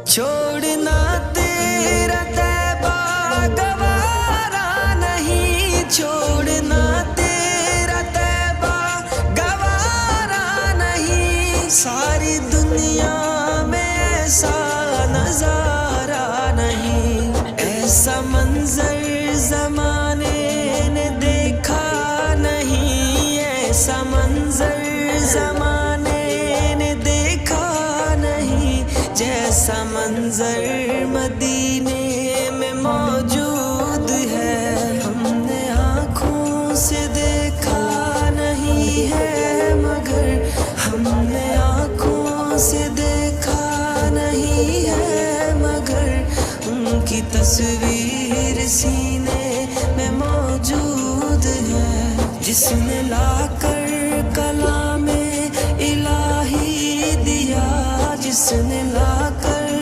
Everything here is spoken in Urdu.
چھوڑنا تیرا طیبہ گوارا نہیں، چھوڑنا تیرا طیبہ گوارا نہیں، ساری دنیا میں ایسا نظارہ نہیں، ایسا منظر زمانے نے دیکھا نہیں، ایسا منظر زمانے نے دیکھا نہیں، جیسا منظر مدینے میں موجود ہے، ہم نے آنکھوں سے دیکھا نہیں ہے، مگر ہم نے آنکھوں سے دیکھا نہیں ہے، مگر ان کی تصویر سینے میں موجود ہے، جس نے لا کر کلام الہی دیا، جس نے